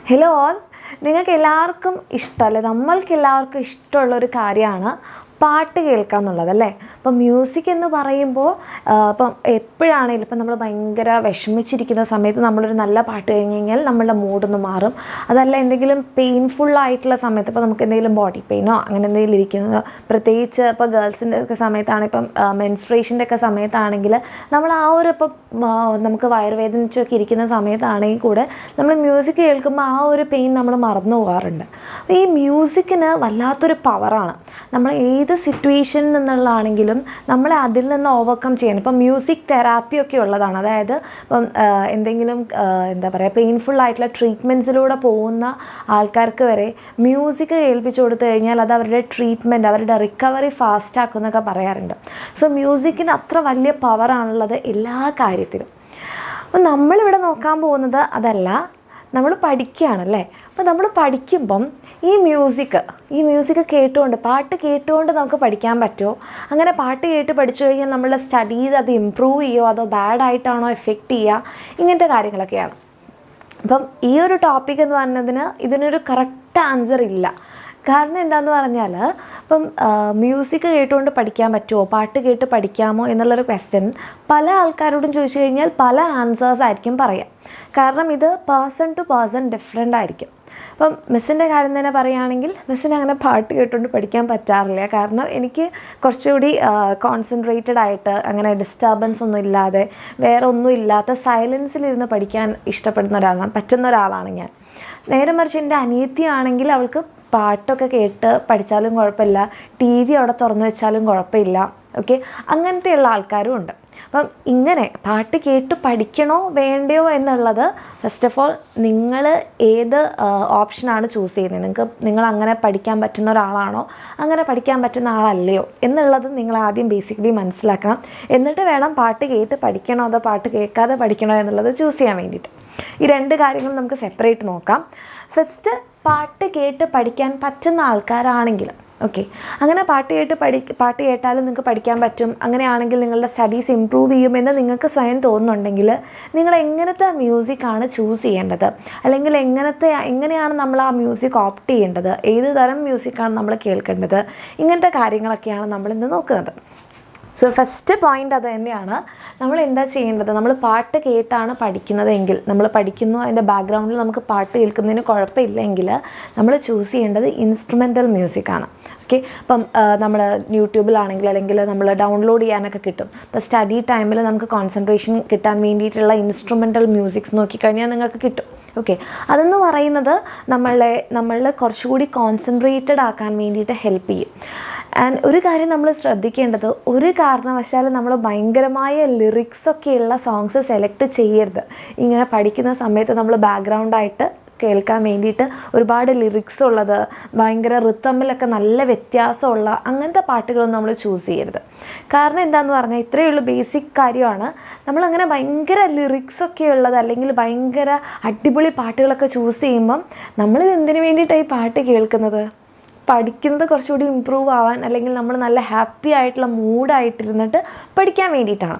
Hello all, നിങ്ങൾക്ക് എല്ലാവർക്കും ഇഷ്ടമല്ലേ, നമ്മൾക്ക് എല്ലാവർക്കും ഇഷ്ടമുള്ളൊരു കാര്യമാണ് പാട്ട് കേൾക്കുക എന്നുള്ളതല്ലേ. അപ്പം മ്യൂസിക് എന്ന് പറയുമ്പോൾ ഇപ്പം എപ്പോഴാണെങ്കിലും ഇപ്പം നമ്മൾ ഭയങ്കര വിഷമിച്ചിരിക്കുന്ന സമയത്ത് നമ്മളൊരു നല്ല പാട്ട് കഴിഞ്ഞ് കഴിഞ്ഞാൽ നമ്മളുടെ മൂഡൊന്ന് മാറും. അതല്ല എന്തെങ്കിലും പെയിൻഫുള്ളായിട്ടുള്ള സമയത്ത്, ഇപ്പോൾ നമുക്ക് എന്തെങ്കിലും ബോഡി പെയിനോ അങ്ങനെ എന്തെങ്കിലും ഇരിക്കുന്നത്, പ്രത്യേകിച്ച് ഇപ്പോൾ ഗേൾസിൻ്റെ ഒക്കെ സമയത്താണ്, ഇപ്പം മെൻസ്ട്രേഷൻ്റെ ഒക്കെ സമയത്താണെങ്കിൽ നമ്മൾ ആ ഒരു ഇപ്പം നമുക്ക് വയറുവേദനിച്ചൊക്കെ ഇരിക്കുന്ന സമയത്താണെങ്കിൽ കൂടെ നമ്മൾ മ്യൂസിക് കേൾക്കുമ്പോൾ ആ ഒരു പെയിൻ നമ്മൾ മറന്നു പോകാറുണ്ട്. ഈ മ്യൂസിക്കിന് വല്ലാത്തൊരു പവറാണ്. നമ്മൾ ഏത് സിറ്റുവേഷനിൽ നിന്നുള്ളതാണെങ്കിലും നമ്മളെ അതിൽ നിന്ന് ഓവർകം ചെയ്യാൻ ഇപ്പം മ്യൂസിക് തെറാപ്പിയൊക്കെ ഉള്ളതാണ്. അതായത് ഇപ്പം എന്തെങ്കിലും എന്താ പറയുക, പെയിൻഫുള്ളായിട്ടുള്ള ട്രീറ്റ്മെൻറ്റ്സിലൂടെ പോകുന്ന ആൾക്കാർക്ക് വരെ മ്യൂസിക് കേൾപ്പിച്ചു കൊടുത്തു കഴിഞ്ഞാൽ അത് അവരുടെ ട്രീറ്റ്മെൻറ്റ്, അവരുടെ റിക്കവറി ഫാസ്റ്റാക്കുമെന്നൊക്കെ പറയാറുണ്ട്. സോ മ്യൂസിക്കിന് അത്ര വലിയ പവറാണുള്ളത് എല്ലാ കാര്യത്തിലും. അപ്പം നമ്മളിവിടെ നോക്കാൻ പോകുന്നത് അതല്ല, നമ്മൾ പഠിക്കുകയാണല്ലേ. അപ്പോൾ നമ്മൾ പഠിക്കുമ്പം ഈ മ്യൂസിക് കേട്ടുകൊണ്ട്, പാട്ട് കേട്ടുകൊണ്ട് നമുക്ക് പഠിക്കാൻ പറ്റുമോ? അങ്ങനെ പാട്ട് കേട്ട് പഠിച്ചു കഴിഞ്ഞാൽ നമ്മളുടെ സ്റ്റഡീസ് അത് ഇമ്പ്രൂവ് ചെയ്യുമോ, അതോ ബാഡായിട്ടാണോ എഫക്റ്റ് ചെയ്യുക? ഇങ്ങനത്തെ കാര്യങ്ങളൊക്കെയാണ്. അപ്പം ഈ ഒരു ടോപ്പിക് എന്ന് പറയുന്നതിന് ഇതിനൊരു കറക്റ്റ് ആൻസർ ഇല്ല. കാരണം എന്താണെന്ന് പറഞ്ഞാൽ, ഇപ്പം മ്യൂസിക് കേട്ടുകൊണ്ട് പഠിക്കാൻ പറ്റുമോ, പാട്ട് കേട്ട് പഠിക്കാമോ എന്നുള്ളൊരു ക്വസ്റ്റ്യൻ പല ആൾക്കാരോടും ചോദിച്ചു കഴിഞ്ഞാൽ പല ആൻസേഴ്സ് ആയിരിക്കും പറയാം. കാരണം ഇത് പേഴ്സൺ ടു പേഴ്സൺ ഡിഫറെൻ്റ് ആയിരിക്കും. ഇപ്പം മിസ്സിൻ്റെ കാര്യം തന്നെ പറയുകയാണെങ്കിൽ, മിസ്സിന് അങ്ങനെ പാട്ട് കേട്ടുകൊണ്ട് പഠിക്കാൻ പറ്റാറില്ല. കാരണം എനിക്ക് കുറച്ചുകൂടി കോൺസെൻട്രേറ്റഡ് ആയിട്ട്, അങ്ങനെ ഡിസ്റ്റർബൻസ് ഒന്നും ഇല്ലാതെ, വേറെ ഒന്നും ഇല്ലാത്ത സൈലൻസിലിരുന്ന് പഠിക്കാൻ പറ്റുന്ന ഒരാളാണ് ഞാൻ. നേരെ മറിച്ച് എൻ്റെ അനിയത്തിയാണെങ്കിൽ അവൾക്ക് പാട്ടൊക്കെ കേട്ട് പഠിച്ചാലും കുഴപ്പമില്ല, ടി വി അവിടെ തുറന്നു വെച്ചാലും കുഴപ്പമില്ല. ഓക്കെ, അങ്ങനത്തെയുള്ള ആൾക്കാരും ഉണ്ട്. അപ്പം ഇങ്ങനെ പാട്ട് കേട്ട് പഠിക്കണോ വേണ്ടയോ എന്നുള്ളത് ഫസ്റ്റ് ഓഫ് ഓൾ നിങ്ങൾ ഏത് ഓപ്ഷനാണ് ചൂസ് ചെയ്യുന്നത്, നിങ്ങൾ അങ്ങനെ പഠിക്കാൻ പറ്റുന്ന ഒരാളാണോ, അങ്ങനെ പഠിക്കാൻ പറ്റുന്ന ആളല്ലയോ എന്നുള്ളത് നിങ്ങൾ ആദ്യം ബേസിക്കലി മനസ്സിലാക്കണം. എന്നിട്ട് വേണം പാട്ട് കേട്ട് പഠിക്കണോ അതോ പാട്ട് കേൾക്കാതെ പഠിക്കണോ എന്നുള്ളത് ചൂസ് ചെയ്യാൻ വേണ്ടിയിട്ട്. ഈ രണ്ട് കാര്യങ്ങൾ നമുക്ക് സെപ്പറേറ്റ് നോക്കാം. ഫസ്റ്റ്, പാട്ട് കേട്ട് പഠിക്കാൻ പറ്റുന്ന ആൾക്കാരാണെങ്കിൽ ഓക്കെ, അങ്ങനെ പാട്ട് കേട്ടാലും നിങ്ങൾക്ക് പഠിക്കാൻ പറ്റും, അങ്ങനെയാണെങ്കിൽ നിങ്ങളുടെ സ്റ്റഡീസ് ഇമ്പ്രൂവ് ചെയ്യുമെന്ന് നിങ്ങൾക്ക് സ്വയം തോന്നുന്നുണ്ടെങ്കിൽ നിങ്ങൾ എങ്ങനത്തെ മ്യൂസിക്കാണ് ചൂസ് ചെയ്യേണ്ടത്, അല്ലെങ്കിൽ എങ്ങനെയാണ് നമ്മൾ ആ മ്യൂസിക് ഓപ്റ്റ് ചെയ്യേണ്ടത്, ഏത് തരം മ്യൂസിക്കാണ് നമ്മൾ കേൾക്കേണ്ടത്, ഇങ്ങനത്തെ കാര്യങ്ങളൊക്കെയാണ് നമ്മളിന്ന് നോക്കുന്നത്. സോ ഫസ്റ്റ് പോയിൻ്റ് അത് തന്നെയാണ്. നമ്മൾ എന്താ ചെയ്യേണ്ടത്, നമ്മൾ പാട്ട് കേട്ടാണ് പഠിക്കുന്നതെങ്കിൽ, നമ്മൾ പഠിക്കുന്നു, അതിൻ്റെ ബാക്ക്ഗ്രൗണ്ടിൽ നമുക്ക് പാട്ട് കേൾക്കുന്നതിന് കുഴപ്പമില്ലെങ്കിൽ നമ്മൾ ചൂസ് ചെയ്യേണ്ടത് ഇൻസ്ട്രുമെൻ്റൽ മ്യൂസിക്കാണ്. ഓക്കെ, ഇപ്പം നമ്മൾ യൂട്യൂബിലാണെങ്കിൽ അല്ലെങ്കിൽ നമ്മൾ ഡൗൺലോഡ് ചെയ്യാനൊക്കെ കിട്ടും. ഇപ്പോൾ സ്റ്റഡി ടൈമിൽ നമുക്ക് കോൺസെൻട്രേഷൻ കിട്ടാൻ വേണ്ടിയിട്ടുള്ള ഇൻസ്ട്രുമെൻ്റൽ മ്യൂസിക്സ് നോക്കിക്കഴിഞ്ഞാൽ നിങ്ങൾക്ക് കിട്ടും. ഓക്കെ, അതെന്ന് പറയുന്നത് നമ്മളെ കുറച്ചുകൂടി കോൺസെൻട്രേറ്റഡ് ആക്കാൻ വേണ്ടിയിട്ട് ഹെൽപ്പ് ചെയ്യും. ആൻഡ് ഒരു കാര്യം നമ്മൾ ശ്രദ്ധിക്കേണ്ടത്, ഒരു കാരണവശാലും നമ്മൾ ഭയങ്കരമായ ലിറിക്സൊക്കെയുള്ള സോങ്സ് സെലക്ട് ചെയ്യരുത്. ഇങ്ങനെ പഠിക്കുന്ന സമയത്ത് നമ്മൾ ബാക്ക്ഗ്രൗണ്ടായിട്ട് കേൾക്കാൻ വേണ്ടിയിട്ട് ഒരുപാട് ലിറിക്സ് ഉള്ളത്, ഭയങ്കര റിത്തമിലൊക്കെ നല്ല വ്യത്യാസമുള്ള അങ്ങനത്തെ പാട്ടുകളൊന്നും നമ്മൾ ചൂസ് ചെയ്യരുത്. കാരണം എന്താണെന്ന് പറഞ്ഞാൽ ഇത്രയേ ഉള്ളൂ, ബേസിക് കാര്യമാണ്. നമ്മളങ്ങനെ ഭയങ്കര ലിറിക്സൊക്കെ ഉള്ളത് അല്ലെങ്കിൽ ഭയങ്കര അടിപൊളി പാട്ടുകളൊക്കെ ചൂസ് ചെയ്യുമ്പം നമ്മളിത് എന്തിനു വേണ്ടിയിട്ടാണ് ഈ പാട്ട് കേൾക്കുന്നത്? പഠിക്കുന്നത് കുറച്ചുകൂടി ഇമ്പ്രൂവ് ആവാൻ, അല്ലെങ്കിൽ നമ്മൾ നല്ല ഹാപ്പി ആയിട്ടുള്ള മൂഡായിട്ടിരുന്നിട്ട് പഠിക്കാൻ വേണ്ടിയിട്ടാണ്.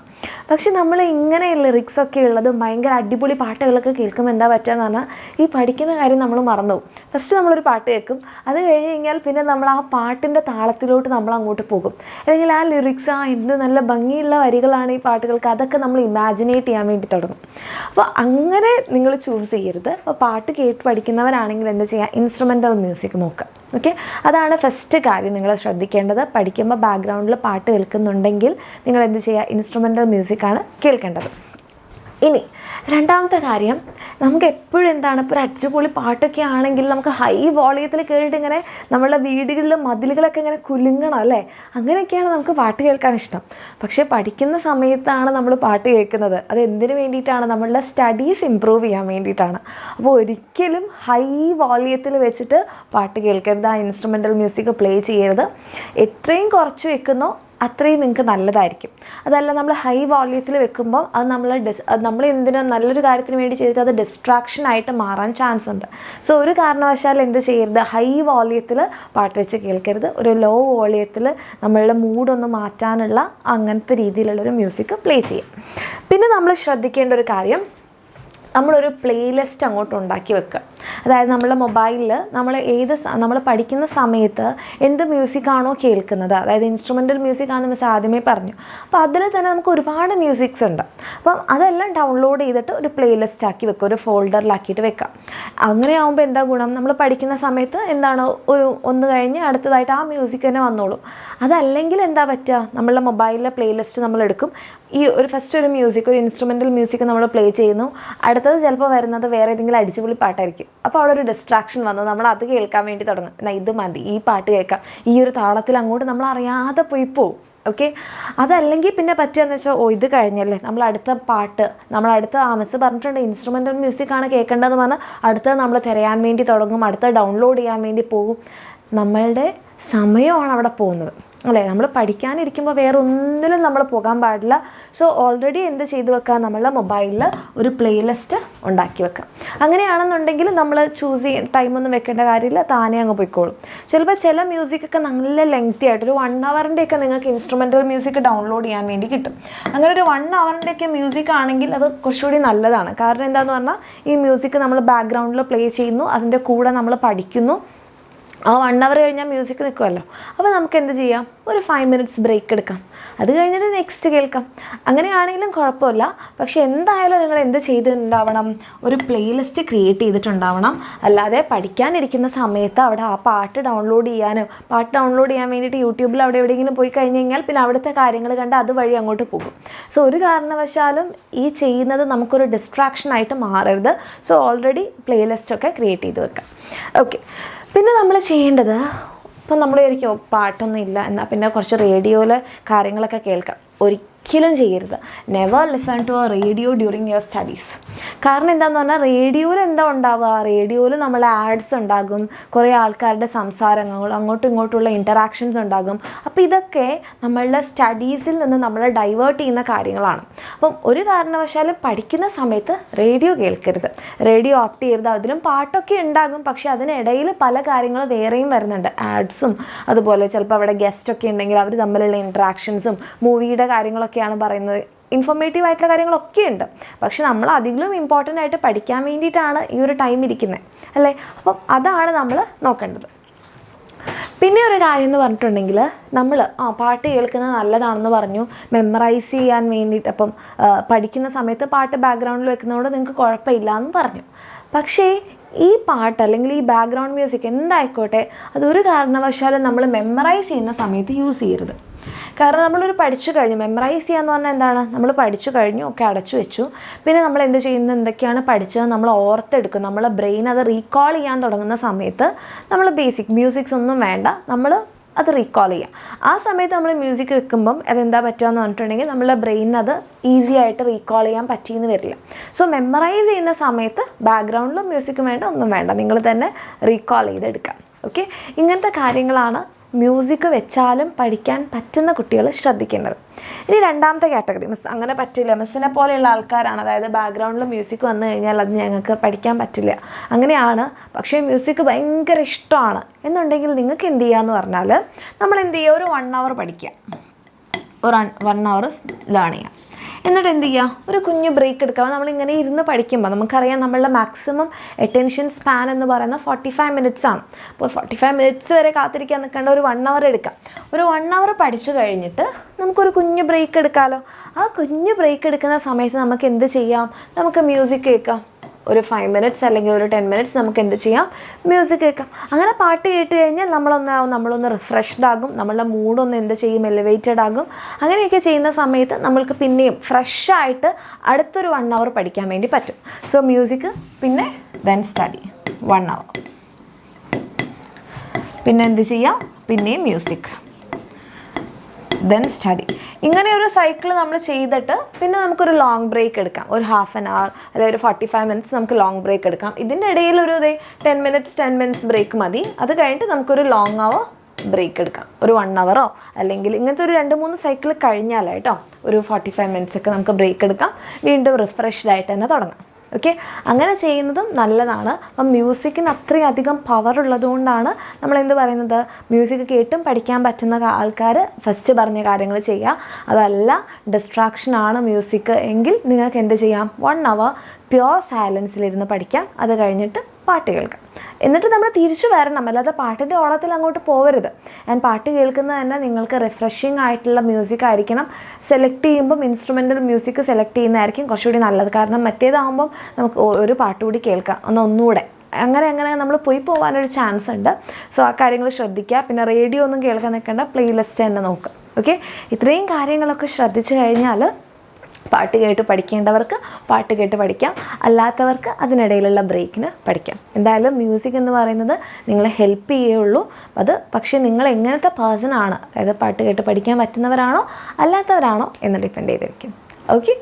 പക്ഷെ നമ്മൾ ഇങ്ങനെ ലിറിക്സൊക്കെ ഉള്ളത് ഭയങ്കര അടിപൊളി പാട്ടുകളൊക്കെ കേൾക്കുമ്പോൾ എന്താ പറ്റുകയെന്ന് പറഞ്ഞാൽ ഈ പഠിക്കുന്ന കാര്യം നമ്മൾ മറന്നു പോകും. ഫസ്റ്റ് നമ്മളൊരു പാട്ട് കേൾക്കും, അത് കഴിഞ്ഞ് കഴിഞ്ഞാൽ പിന്നെ നമ്മൾ ആ പാട്ടിൻ്റെ താളത്തിലോട്ട് നമ്മൾ അങ്ങോട്ട് പോകും. അല്ലെങ്കിൽ ആ ലിറിക്സ്, എന്ത് നല്ല ഭംഗിയുള്ള വരികളാണ് ഈ പാട്ടുകൾക്ക്, അതൊക്കെ നമ്മൾ ഇമാജിനേറ്റ് ചെയ്യാൻ വേണ്ടി തുടങ്ങും. അപ്പോൾ അങ്ങനെ നിങ്ങൾ ചൂസ് ചെയ്യരുത്. അപ്പോൾ പാട്ട് കേട്ട് പഠിക്കുന്നവരാണെങ്കിൽ എന്താ ചെയ്യുക, ഇൻസ്ട്രുമെൻ്റൽ മ്യൂസിക് നോക്കുക. ഓക്കെ, അതാണ് ഫസ്റ്റ് കാര്യം നിങ്ങൾ ശ്രദ്ധിക്കേണ്ടത്. പഠിക്കുമ്പോൾ ബാക്ക്ഗ്രൗണ്ടിൽ പാട്ട് കേൾക്കുന്നുണ്ടെങ്കിൽ നിങ്ങൾ എന്ത് ചെയ്യുക, ഇൻസ്ട്രുമെൻ്റൽ മ്യൂസിക്കാണ് കേൾക്കേണ്ടത്. ഇനി രണ്ടാമത്തെ കാര്യം, നമുക്ക് എപ്പോഴും എന്താണ്, ഇപ്പോൾ ഒരു അടിച്ചുപൊളി പാട്ടൊക്കെ ആണെങ്കിൽ നമുക്ക് ഹൈ വോളിയത്തിൽ കേട്ടിട്ട് ഇങ്ങനെ നമ്മളുടെ വീടുകളിൽ മതിലുകളൊക്കെ ഇങ്ങനെ കുലുങ്ങണം അല്ലേ, അങ്ങനെയൊക്കെയാണ് നമുക്ക് പാട്ട് കേൾക്കാൻ ഇഷ്ടം. പക്ഷേ പഠിക്കുന്ന സമയത്താണ് നമ്മൾ പാട്ട് കേൾക്കുന്നത്, അത് എന്തിനു വേണ്ടിയിട്ടാണ്, നമ്മളുടെ സ്റ്റഡീസ് ഇമ്പ്രൂവ് ചെയ്യാൻ വേണ്ടിയിട്ടാണ്. അപ്പോൾ ഒരിക്കലും ഹൈ വോളിയത്തിൽ വെച്ചിട്ട് പാട്ട് കേൾക്കരുത്, ആ ഇൻസ്ട്രുമെൻ്റൽ മ്യൂസിക് പ്ലേ ചെയ്യരുത്. എത്രയും കുറച്ച് വെക്കുന്നോ അത്രയും നിങ്ങൾക്ക് നല്ലതായിരിക്കും. അതല്ല നമ്മൾ ഹൈ വോളിയത്തിൽ വെക്കുമ്പോൾ അത് നമ്മൾ എന്തിനാ നല്ലൊരു കാര്യത്തിന് വേണ്ടി ചെയ്തിട്ട് അത് ഡിസ്ട്രാക്ഷനായിട്ട് മാറാൻ ചാൻസ് ഉണ്ട്. സോ ഒരു കാരണവശാലും എന്ത് ചെയ്യരുത്, ഹൈ വോളിയത്തിൽ പാട്ട് വെച്ച് കേൾക്കരുത്. ഒരു ലോ വോളിയത്തിൽ നമ്മളുടെ മൂഡൊന്ന് മാറ്റാനുള്ള അങ്ങനത്തെ രീതിയിലുള്ളൊരു മ്യൂസിക് പ്ലേ ചെയ്യും. പിന്നെ നമ്മൾ ശ്രദ്ധിക്കേണ്ട ഒരു കാര്യം, നമ്മളൊരു പ്ലേലിസ്റ്റ് അങ്ങോട്ട് ഉണ്ടാക്കി വെക്കുക. അതായത് നമ്മുടെ മൊബൈലിൽ നമ്മൾ പഠിക്കുന്ന സമയത്ത് എന്ത് മ്യൂസിക്കാണോ കേൾക്കുന്നത്, അതായത് ഇൻസ്ട്രുമെൻ്റൽ മ്യൂസിക്കാണെന്ന് മിസ് ആദ്യമേ പറഞ്ഞു. അപ്പോൾ അതിൽ തന്നെ നമുക്ക് ഒരുപാട് മ്യൂസിക്സ് ഉണ്ട്. അപ്പം അതെല്ലാം ഡൗൺലോഡ് ചെയ്തിട്ട് ഒരു പ്ലേലിസ്റ്റ് ആക്കി വെക്കുക, ഒരു ഫോൾഡറിലാക്കിയിട്ട് വെക്കാം. അങ്ങനെ ആകുമ്പോൾ എന്താ ഗുണം, നമ്മൾ പഠിക്കുന്ന സമയത്ത് എന്താണ് ഒന്ന് കഴിഞ്ഞ് അടുത്തതായിട്ട് ആ മ്യൂസിക് തന്നെ വന്നോളും. അതല്ലെങ്കിൽ എന്താ പറ്റുക, നമ്മളുടെ മൊബൈലിലെ പ്ലേലിസ്റ്റ് നമ്മളെടുക്കും, ഫസ്റ്റ് ഒരു മ്യൂസിക്, ഒരു ഇൻസ്ട്രുമെൻ്റൽ മ്യൂസിക് നമ്മൾ പ്ലേ ചെയ്യുന്നു, അടുത്തത് ചിലപ്പോൾ വരുന്നത് വേറെ ഏതെങ്കിലും അടിച്ചുപൊളി പാട്ടായിരിക്കും. അപ്പോൾ അവിടെ ഒരു ഡിസ്ട്രാക്ഷൻ വന്നു, നമ്മൾ അത് കേൾക്കാൻ വേണ്ടി തുടങ്ങും. എന്നാൽ ഇത് മതി, ഈ പാട്ട് കേൾക്കാം, ഈ ഒരു താളത്തിൽ അങ്ങോട്ട് നമ്മൾ അറിയാതെ പോവും. ഓക്കെ, അതല്ലെങ്കിൽ പിന്നെ പറ്റുകയെന്ന് വെച്ചാൽ ഇത് കഴിഞ്ഞല്ലേ, നമ്മൾ അടുത്ത മിസ് പറഞ്ഞിട്ടുണ്ട് ഇൻസ്ട്രുമെൻ്റൽ മ്യൂസിക്കാണ് കേൾക്കേണ്ടതെന്ന് പറഞ്ഞാൽ അടുത്തത് നമ്മൾ തിരയാൻ വേണ്ടി തുടങ്ങും, അടുത്ത ഡൗൺലോഡ് ചെയ്യാൻ വേണ്ടി പോകും. നമ്മളുടെ സമയമാണ് അവിടെ പോകുന്നത് അല്ലേ. നമ്മൾ പഠിക്കാനിരിക്കുമ്പോൾ വേറെ ഒന്നിലും നമ്മൾ പോകാൻ പാടില്ല. സോ ഓൾറെഡി എന്ത് ചെയ്ത് വെക്കുക, നമ്മളുടെ മൊബൈലിൽ ഒരു പ്ലേലിസ്റ്റ് ഉണ്ടാക്കി വെക്കുക. അങ്ങനെയാണെന്നുണ്ടെങ്കിൽ നമ്മൾ ചൂസ് ചെയ്യാൻ ടൈമൊന്നും വെക്കേണ്ട കാര്യമില്ല, താനേ അങ്ങ് പോയിക്കോളും. ചിലപ്പോൾ ചില മ്യൂസിക്കൊക്കെ നല്ല ലെങ്തി ആയിട്ട് ഒരു 1 hourൻ്റെയൊക്കെ നിങ്ങൾക്ക് ഇൻസ്ട്രുമെൻ്റൽ മ്യൂസിക് ഡൗൺലോഡ് ചെയ്യാൻ വേണ്ടി കിട്ടും. അങ്ങനെ ഒരു 1 hourൻ്റെയൊക്കെ മ്യൂസിക് ആണെങ്കിൽ അത് കുറച്ചുകൂടി നല്ലതാണ്. കാരണം എന്താണെന്ന് പറഞ്ഞാൽ ഈ മ്യൂസിക് നമ്മൾ ബാക്ക്ഗ്രൗണ്ടിൽ പ്ലേ ചെയ്യുന്നു, അതിൻ്റെ കൂടെ നമ്മൾ പഠിക്കുന്നു. ആ 1 hour കഴിഞ്ഞാൽ മ്യൂസിക് നിൽക്കുമല്ലോ. അപ്പോൾ നമുക്ക് എന്ത് ചെയ്യാം, ഒരു 5 minutes ബ്രേക്ക് എടുക്കാം, അത് കഴിഞ്ഞിട്ട് നെക്സ്റ്റ് കേൾക്കാം. അങ്ങനെയാണെങ്കിലും കുഴപ്പമില്ല. പക്ഷേ എന്തായാലും നിങ്ങൾ എന്ത് ചെയ്തിട്ടുണ്ടാവണം, ഒരു പ്ലേലിസ്റ്റ് ക്രിയേറ്റ് ചെയ്തിട്ടുണ്ടാവണം. അല്ലാതെ പഠിക്കാനിരിക്കുന്ന സമയത്ത് അവിടെ ആ പാട്ട് ഡൗൺലോഡ് ചെയ്യാൻ വേണ്ടിയിട്ട് യൂട്യൂബിൽ അവിടെ എവിടെയെങ്കിലും പോയി കഴിഞ്ഞ് കഴിഞ്ഞാൽ പിന്നെ അവിടുത്തെ കാര്യങ്ങൾ കണ്ട് അതുവഴി അങ്ങോട്ട് പോകും. സോ ഒരു കാരണവശാലും ഈ ചെയ്യുന്നത് നമുക്കൊരു ഡിസ്ട്രാക്ഷനായിട്ട് മാറരുത്. സോ ഓൾറെഡി പ്ലേലിസ്റ്റൊക്കെ ക്രിയേറ്റ് ചെയ്ത് വെക്കാം. ഓക്കെ, പിന്നെ നമ്മൾ ചെയ്യേണ്ടത്, ഇപ്പം നമ്മൾ വിചാരിക്കും പാട്ടൊന്നും ഇല്ല എന്നാൽ പിന്നെ കുറച്ച് റേഡിയോയിൽ കാര്യങ്ങളൊക്കെ കേൾക്കാം. ഒരിക്കലും ചെയ്യരുത്. Never listen to a radio during your studies. കാരണം എന്താണെന്ന് പറഞ്ഞാൽ റേഡിയോയിൽ എന്താ ഉണ്ടാവുക, റേഡിയോയിൽ നമ്മൾ ആഡ്സ് ഉണ്ടാകും, കുറേ ആൾക്കാരുടെ സംസാരങ്ങൾ, അങ്ങോട്ടും ഇങ്ങോട്ടുള്ള ഇൻറ്ററാക്ഷൻസ് ഉണ്ടാകും. അപ്പോൾ ഇതൊക്കെ നമ്മളുടെ സ്റ്റഡീസിൽ നിന്ന് നമ്മളെ ഡൈവേർട്ട് ചെയ്യുന്ന കാര്യങ്ങളാണ്. അപ്പം ഒരു കാരണവശാലും പഠിക്കുന്ന സമയത്ത് റേഡിയോ കേൾക്കരുത്, റേഡിയോ ഓപ്റ്റ് ചെയ്യരുത്. അതിലും പാട്ടൊക്കെ ഉണ്ടാകും, പക്ഷേ അതിനിടയിൽ പല കാര്യങ്ങൾ വേറെയും വരുന്നുണ്ട്, ആഡ്സും അതുപോലെ ചിലപ്പോൾ അവിടെ ഗസ്റ്റൊക്കെ ഉണ്ടെങ്കിൽ അവർ തമ്മിലുള്ള ഇൻട്രാക്ഷൻസും മൂവിയുടെ കാര്യങ്ങളൊക്കെയാണ് പറയുന്നത്. ഇൻഫോർമേറ്റീവ് ആയിട്ടുള്ള കാര്യങ്ങളൊക്കെ ഉണ്ട്. പക്ഷെ നമ്മൾ അതിലും ഇമ്പോർട്ടൻ്റ് ആയിട്ട് പഠിക്കാൻ വേണ്ടിയിട്ടാണ് ഈ ഒരു ടൈം ഇരിക്കുന്നത് അല്ലേ. അപ്പം അതാണ് നമ്മൾ നോക്കേണ്ടത്. പിന്നെ ഒരു കാര്യം എന്ന് പറഞ്ഞിട്ടുണ്ടെങ്കിൽ നമ്മൾ പാട്ട് കേൾക്കുന്നത് നല്ലതാണെന്ന് പറഞ്ഞു, മെമ്മറൈസ് ചെയ്യാൻ വേണ്ടിയിട്ട്. അപ്പം പഠിക്കുന്ന സമയത്ത് പാട്ട് ബാക്ക്ഗ്രൗണ്ടിൽ വെക്കുന്നതുകൊണ്ട് നിങ്ങൾക്ക് കുഴപ്പമില്ല എന്ന് പറഞ്ഞു. പക്ഷേ ഈ പാട്ട് അല്ലെങ്കിൽ ഈ ബാക്ക്ഗ്രൗണ്ട് മ്യൂസിക് എന്തായിക്കോട്ടെ, അതൊരു കാരണവശാലും നമ്മൾ മെമ്മറൈസ് ചെയ്യുന്ന സമയത്ത് യൂസ് ചെയ്യരുത്. കാരണം നമ്മളൊരു പഠിച്ചു കഴിഞ്ഞു, മെമ്മറൈസ് ചെയ്യാന്ന് പറഞ്ഞാൽ എന്താണ്, നമ്മൾ പഠിച്ചു കഴിഞ്ഞു, ഒക്കെ അടച്ചു വെച്ചു, പിന്നെ നമ്മൾ എന്ത് ചെയ്യുന്നത്, എന്തൊക്കെയാണ് പഠിച്ചത് നമ്മൾ ഓർത്തെടുക്കും. നമ്മളെ ബ്രെയിൻ അത് റീകോൾ ചെയ്യാൻ തുടങ്ങുന്ന സമയത്ത് നമ്മൾ ബേസിക് മ്യൂസിക്സ് ഒന്നും വേണ്ട, നമ്മൾ അത് റീകോൾ ചെയ്യാം. ആ സമയത്ത് നമ്മൾ മ്യൂസിക് വെക്കുമ്പം അതെന്താ പറ്റുകയെന്ന് പറഞ്ഞിട്ടുണ്ടെങ്കിൽ നമ്മളെ ബ്രെയിനിന് അത് ഈസി ആയിട്ട് റീകോൾ ചെയ്യാൻ പറ്റിയെന്ന് വരില്ല. സോ മെമ്മറൈസ് ചെയ്യുന്ന സമയത്ത് ബാക്ക്ഗ്രൗണ്ടിലും മ്യൂസിക് വേണ്ട, ഒന്നും വേണ്ട, നിങ്ങൾ തന്നെ റീകോൾ ചെയ്തെടുക്കാം. ഓക്കെ, ഇങ്ങനത്തെ കാര്യങ്ങളാണ് മ്യൂസിക് വെച്ചാലും പഠിക്കാൻ പറ്റുന്ന കുട്ടികൾ ശ്രദ്ധിക്കേണ്ടത്. ഇനി രണ്ടാമത്തെ കാറ്റഗറി, മിസ് അങ്ങനെ പറ്റില്ല, മിസ്സിനെ പോലെയുള്ള ആൾക്കാരാണ്, അതായത് ബാക്ക്ഗ്രൗണ്ടിൽ മ്യൂസിക് വന്നു കഴിഞ്ഞാൽ അത് ഞങ്ങൾക്ക് പഠിക്കാൻ പറ്റില്ല, അങ്ങനെയാണ്. പക്ഷേ മ്യൂസിക് ഭയങ്കര ഇഷ്ടമാണ് എന്നുണ്ടെങ്കിൽ നിങ്ങൾക്ക് എന്ത് ചെയ്യാന്ന് പറഞ്ഞാൽ, നമ്മൾ എന്ത് ചെയ്യുക, ഒരു 1 hour പഠിക്കുക, ഒരു 1 hour ലേൺ ചെയ്യാം. എന്നിട്ട് എന്ത് ചെയ്യുക, ഒരു കുഞ്ഞു ബ്രേക്ക് എടുക്കുക. നമ്മളിങ്ങനെ ഇരുന്ന് പഠിക്കുമ്പോൾ നമുക്കറിയാം നമ്മളുടെ മാക്സിമം അറ്റൻഷൻ സ്പാൻ എന്ന് പറയുന്നത് 45 minutes ആണ്. അപ്പോൾ 45 minutes വരെ കാത്തിരിക്കാൻ നിൽക്കേണ്ട, ഒരു 1 hour എടുക്കാം. ഒരു 1 hour പഠിച്ചു കഴിഞ്ഞിട്ട് നമുക്കൊരു കുഞ്ഞു ബ്രേക്ക് എടുക്കാമല്ലോ. ആ കുഞ്ഞു ബ്രേക്ക് എടുക്കുന്ന സമയത്ത് നമുക്ക് എന്ത് ചെയ്യാം, നമുക്ക് മ്യൂസിക് കേൾക്കാം. ഒരു 5 minutes അല്ലെങ്കിൽ ഒരു 10 minutes നമുക്ക് എന്ത് ചെയ്യാം, മ്യൂസിക് കേൾക്കാം. അങ്ങനെ പാട്ട് കേട്ട് കഴിഞ്ഞാൽ നമ്മളൊന്ന് റിഫ്രഷ്ഡ് ആകും, നമ്മളുടെ മൂഡൊന്ന് എന്ത് ചെയ്യും, എലിവേറ്റഡ് ആകും. അങ്ങനെയൊക്കെ ചെയ്യുന്ന സമയത്ത് നമ്മൾക്ക് പിന്നെയും ഫ്രഷായിട്ട് അടുത്തൊരു 1 hour പഠിക്കാൻ വേണ്ടി പറ്റും. സോ മ്യൂസിക്, പിന്നെ ദെൻ സ്റ്റഡി 1 hour, പിന്നെ എന്ത് ചെയ്യാം, പിന്നെയും മ്യൂസിക്, ദെൻ സ്റ്റഡി. ഇങ്ങനെ ഒരു സൈക്കിൾ നമ്മൾ ചെയ്തിട്ട് പിന്നെ നമുക്കൊരു ലോങ് ബ്രേക്ക് എടുക്കാം. ഒരു 1/2 hour അല്ലെങ്കിൽ ഒരു 45 minutes നമുക്ക് ലോങ് ബ്രേക്ക് എടുക്കാം. ഇതിൻ്റെ ഇടയിൽ ഒരു 10 minutes ബ്രേക്ക് മതി. അത് കഴിഞ്ഞിട്ട് നമുക്കൊരു ലോങ് അവർ ബ്രേക്ക് എടുക്കാം, ഒരു 1 hour അല്ലെങ്കിൽ ഇങ്ങനത്തെ ഒരു 2-3 സൈക്കിൾ കഴിഞ്ഞാൽ കേട്ടോ, ഒരു 45 minutes ഒക്കെ നമുക്ക് ബ്രേക്ക് എടുക്കാം. വീണ്ടും റിഫ്രഷ്ഡ് ആയിട്ട് തന്നെ തുടങ്ങാം. ഓക്കെ, അങ്ങനെ ചെയ്യുന്നതും നല്ലതാണ്. അപ്പം മ്യൂസിക്കിന് അത്രയധികം പവർ ഉള്ളതുകൊണ്ടാണ് നമ്മളെന്ത് പറയുന്നത്, മ്യൂസിക് കേട്ടും പഠിക്കാൻ പറ്റുന്ന ആൾക്കാർ ഫസ്റ്റ് പറഞ്ഞ കാര്യങ്ങൾ ചെയ്യുക. അതല്ല ഡിസ്ട്രാക്ഷനാണ് മ്യൂസിക് എങ്കിൽ നിങ്ങൾക്ക് എന്ത് ചെയ്യാം, 1 hour പ്യുവർ സൈലൻസിലിരുന്ന് പഠിക്കാം. അത് കഴിഞ്ഞിട്ട് പാട്ട് കേൾക്കാം. എന്നിട്ട് നമ്മൾ തിരിച്ചു വരണം, അല്ലാതെ പാട്ടിൻ്റെ ഓളത്തിൽ അങ്ങോട്ട് പോകരുത്. ആൻഡ് പാട്ട് കേൾക്കുന്നത് തന്നെ നിങ്ങൾക്ക് റിഫ്രഷിങ് ആയിട്ടുള്ള മ്യൂസിക് ആയിരിക്കണം. സെലക്ട് ചെയ്യുമ്പം ഇൻസ്ട്രുമെൻ്റൽ മ്യൂസിക് സെലക്ട് ചെയ്യുന്നതായിരിക്കും കുറച്ചുകൂടി നല്ലത്. കാരണം മറ്റേതാകുമ്പം നമുക്ക് ഒരു പാട്ട് കൂടി കേൾക്കാം, ഒന്നുകൂടെ അങ്ങനെ നമ്മൾ പോയി പോകാനൊരു ചാൻസ് ഉണ്ട്. സോ ആ കാര്യങ്ങൾ ശ്രദ്ധിക്കുക. പിന്നെ റേഡിയോ ഒന്നും കേൾക്കാൻ നിൽക്കേണ്ട, പ്ലേലിസ്റ്റ് തന്നെ നോക്കുക. ഓക്കെ, ഇത്രയും കാര്യങ്ങളൊക്കെ ശ്രദ്ധിച്ചു കഴിഞ്ഞാൽ പാട്ട് കേട്ട് പഠിക്കേണ്ടവർക്ക് പാട്ട് കേട്ട് പഠിക്കാം, അല്ലാത്തവർക്ക് അതിനിടയിലുള്ള ബ്രേക്കിന് പഠിക്കാം. എന്തായാലും മ്യൂസിക് എന്ന് പറയുന്നത് നിങ്ങളെ ഹെൽപ്പ് ചെയ്യുള്ളൂ. അത് പക്ഷേ നിങ്ങൾ എങ്ങനത്തെ പേഴ്സൺ ആണ്, അതായത് പാട്ട് കേട്ട് പഠിക്കാൻ പറ്റുന്നവരാണോ അല്ലാത്തവരാണോ എന്ന് ഡിപ്പെൻഡ് ചെയ്തിരിക്കും. ഓക്കെ.